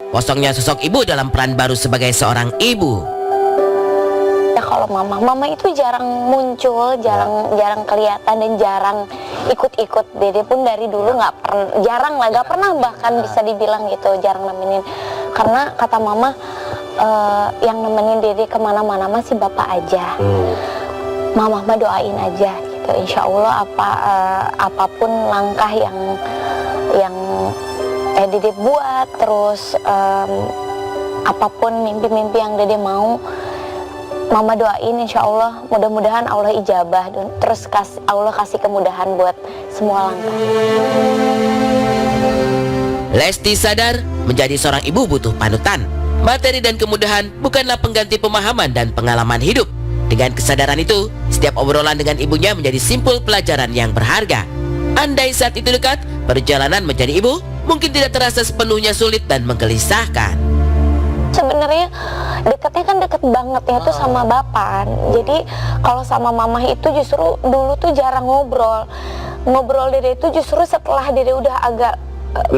kosongnya sosok ibu dalam peran baru sebagai seorang ibu. Ya kalau mama itu jarang muncul, jarang kelihatan dan jarang ikut-ikut. Dede pun dari dulu jarang pernah bahkan bisa dibilang gitu, jarang nemenin. Karena kata mama yang nemenin Dede kemana-mana masih bapak aja. Mama mah doain aja gitu. Insya Allah apapun langkah yang Dede buat, terus apapun mimpi-mimpi yang Dede mau, Mama doain insya Allah mudah-mudahan Allah ijabah, dan terus Allah kasih kemudahan buat semua langkah. Lesti sadar menjadi seorang ibu butuh panutan. Materi dan kemudahan bukanlah pengganti pemahaman dan pengalaman hidup. Dengan kesadaran itu, setiap obrolan dengan ibunya menjadi simpul pelajaran yang berharga. Andai saat itu dekat, perjalanan menjadi ibu mungkin tidak terasa sepenuhnya sulit dan menggelisahkan. Sebenarnya dekatnya kan deket banget ya tuh sama bapak. Jadi kalau sama mama itu justru dulu tuh jarang ngobrol. Ngobrol Dede itu justru setelah Dede udah agak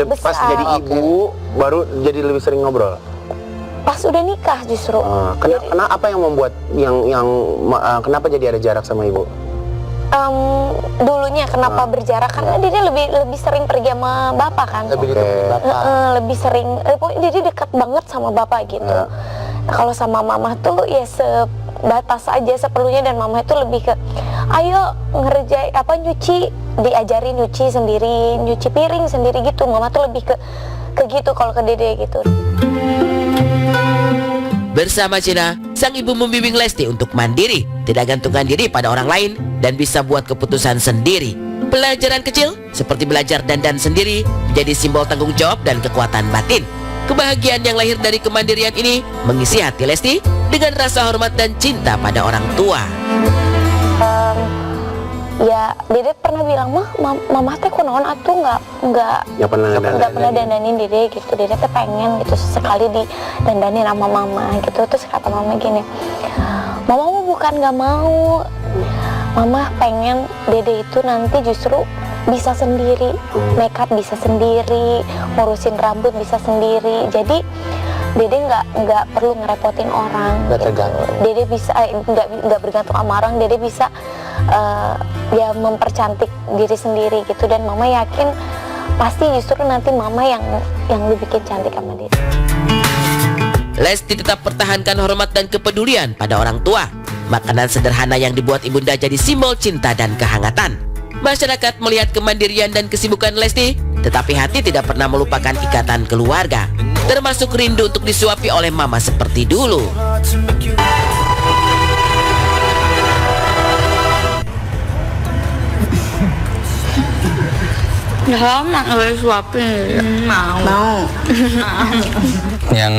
besar. Pas jadi ibu baru jadi lebih sering ngobrol. Pas udah nikah justru. Kenapa apa yang membuat kenapa jadi ada jarak sama ibu? Dulunya kenapa berjarak karena Dede lebih sering pergi sama bapak kan. Lebih sering Dede dekat banget sama bapak gitu. Nah, kalau sama mama tuh ya sebatas aja seperlunya, dan mama itu lebih ke ayo ngerjain nyuci, diajarin nyuci sendiri, nyuci piring sendiri gitu. Mama tuh lebih ke gitu kalau ke Dede gitu. Bersama Cina, sang ibu membimbing Lesti untuk mandiri, tidak gantungkan diri pada orang lain, dan bisa buat keputusan sendiri. Pelajaran kecil, seperti belajar dandan sendiri, menjadi simbol tanggung jawab dan kekuatan batin. Kebahagiaan yang lahir dari kemandirian ini mengisi hati Lesti dengan rasa hormat dan cinta pada orang tua. Ya, Dede pernah bilang, mama teh kunaon atuh nggak pernah dandanin Dede gitu. Dede teh pengen gitu sekali didandanin sama mama gitu. Terus kata mama gini, mama mau bukan nggak mau, mama pengen Dede itu nanti justru bisa sendiri, makeup bisa sendiri, ngurusin rambut bisa sendiri. Jadi Dede nggak perlu ngerepotin orang. Gitu. Dede bisa nggak bergantung sama orang. Dede bisa ya mempercantik diri sendiri gitu, dan mama yakin pasti justru nanti mama yang dibikin cantik sama Dede. Lesti tetap pertahankan hormat dan kepedulian pada orang tua. Makanan sederhana yang dibuat ibunda jadi simbol cinta dan kehangatan. Masyarakat melihat kemandirian dan kesibukan Lesti, tetapi hati tidak pernah melupakan ikatan keluarga, termasuk rindu untuk disuapi oleh mama seperti dulu. Lama nggak suapin. Mau. Yang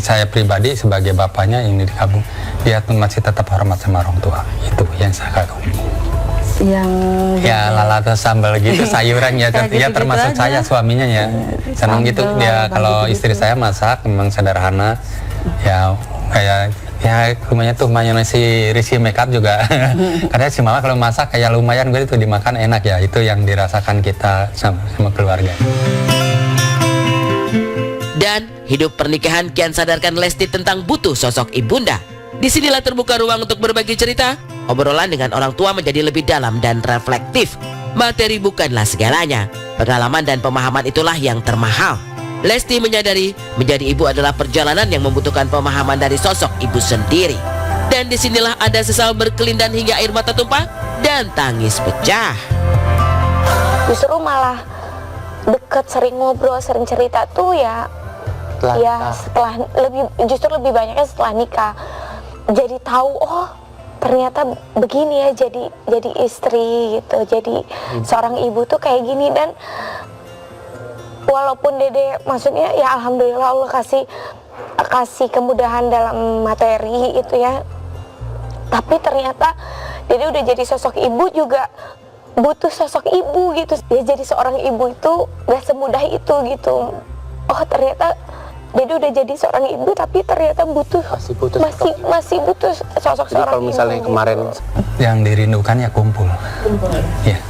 saya pribadi sebagai bapaknya ini di kampung, dia masih tetap hormat sama orang tua. Itu yang saya kagum. Yang ya lalata sambal gitu sayuran ya, ya termasuk gitu saya suaminya ya senang gitu dia. Kalau istri saya masak memang sederhana ya, kayak ya lumayan tuh mayonesi risi makeup juga. Karena si mama kalau masak kayak lumayan gue itu dimakan enak ya, itu yang dirasakan kita sama keluarga. Dan hidup pernikahan kian sadarkan Lesti tentang butuh sosok ibunda. Disinilah terbuka ruang untuk berbagi cerita. Obrolan dengan orang tua menjadi lebih dalam dan reflektif. Materi bukanlah segalanya. Pengalaman dan pemahaman itulah yang termahal. Lesti menyadari menjadi ibu adalah perjalanan yang membutuhkan pemahaman dari sosok ibu sendiri. Dan disinilah ada sesal berkelindan hingga air mata tumpah dan tangis pecah. Justru malah deket, sering ngobrol, sering cerita tuh ya setelah justru lebih banyaknya setelah nikah. Jadi tahu, oh ternyata begini ya jadi istri gitu, jadi seorang ibu tuh kayak gini. Dan walaupun Dede maksudnya ya alhamdulillah Allah kasih kemudahan dalam materi itu ya, tapi ternyata Dede udah jadi sosok ibu juga butuh sosok ibu gitu ya. Jadi seorang ibu itu gak semudah itu gitu. Oh ternyata Dede udah jadi seorang ibu, tapi ternyata masih butuh sosok seorang ibu. Kalau misalnya gitu. kemarin yang dirindukan ya kumpul. Ya,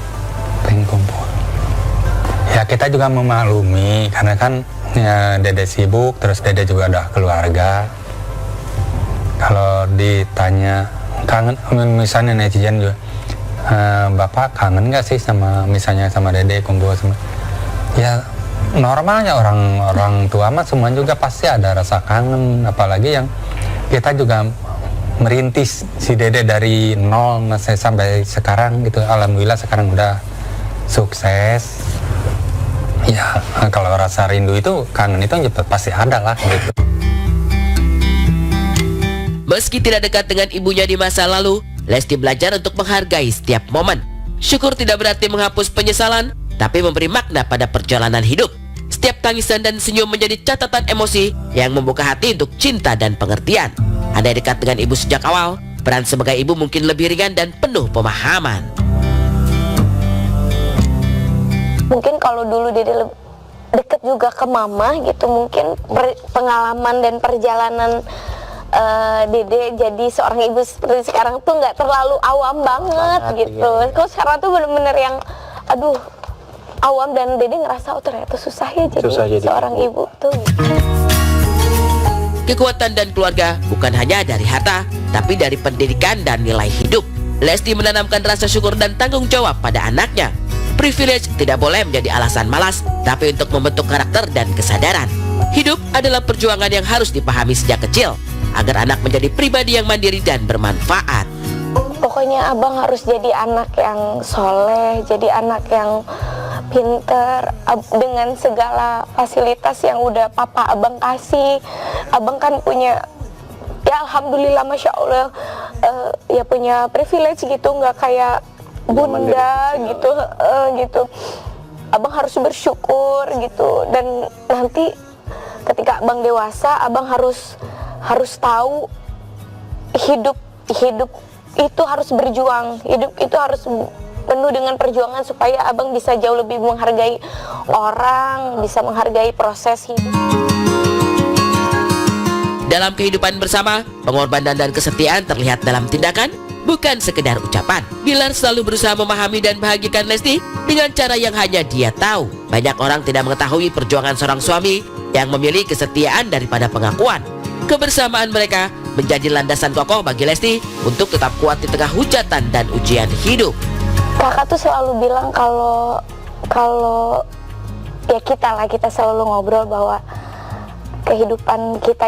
pengen kumpul. Ya kita juga memaklumi karena kan ya dede sibuk, terus dede juga udah keluarga. Kalau ditanya kangen, misalnya netizen juga, Bapak kangen nggak sih sama misalnya sama dede kumpul sama? Ya normalnya orang tua mah semua juga pasti ada rasa kangen, apalagi yang kita juga merintis si dede dari nol sampai sekarang gitu. Alhamdulillah sekarang udah sukses. Ya kalau rasa rindu itu, kangen itu pasti ada lah gitu. Meski tidak dekat dengan ibunya di masa lalu, Lesti belajar untuk menghargai setiap momen. Syukur tidak berarti menghapus penyesalan, tapi memberi makna pada perjalanan hidup. Setiap tangisan dan senyum menjadi catatan emosi yang membuka hati untuk cinta dan pengertian. Andai dekat dengan ibu sejak awal, peran sebagai ibu mungkin lebih ringan dan penuh pemahaman. Mungkin kalau dulu Dede deket juga ke mama gitu, mungkin pengalaman dan perjalanan Dede jadi seorang ibu seperti sekarang tuh nggak terlalu awam banget gitu. Iya. Kalau sekarang tuh bener-bener yang aduh awam, dan Dede ngerasa oh ternyata susah ya jadi seorang ibu tuh gitu. Kekuatan dan keluarga bukan hanya dari harta, tapi dari pendidikan dan nilai hidup. Lesti menanamkan rasa syukur dan tanggung jawab pada anaknya. Privilege tidak boleh menjadi alasan malas, tapi untuk membentuk karakter dan kesadaran. Hidup adalah perjuangan yang harus dipahami sejak kecil, agar anak menjadi pribadi yang mandiri dan bermanfaat. Pokoknya abang harus jadi anak yang soleh, jadi anak yang pinter, dengan segala fasilitas yang udah papa abang kasih. Abang kan punya, ya alhamdulillah masya Allah, ya punya privilege gitu, nggak kayak bunda gitu, gitu. Abang harus bersyukur gitu, dan nanti ketika abang dewasa, abang harus tahu hidup itu harus berjuang, hidup itu harus penuh dengan perjuangan supaya abang bisa jauh lebih menghargai orang, bisa menghargai proses hidup. Dalam kehidupan bersama, pengorbanan dan kesetiaan terlihat dalam tindakan, bukan sekedar ucapan. Bilar selalu berusaha memahami dan bahagiakan Lesti dengan cara yang hanya dia tahu. Banyak orang tidak mengetahui perjuangan seorang suami yang memilih kesetiaan daripada pengakuan. Kebersamaan mereka menjadi landasan kokoh bagi Lesti untuk tetap kuat di tengah hujatan dan ujian hidup. Kakak tuh selalu bilang kalau ya kita selalu ngobrol bahwa kehidupan kita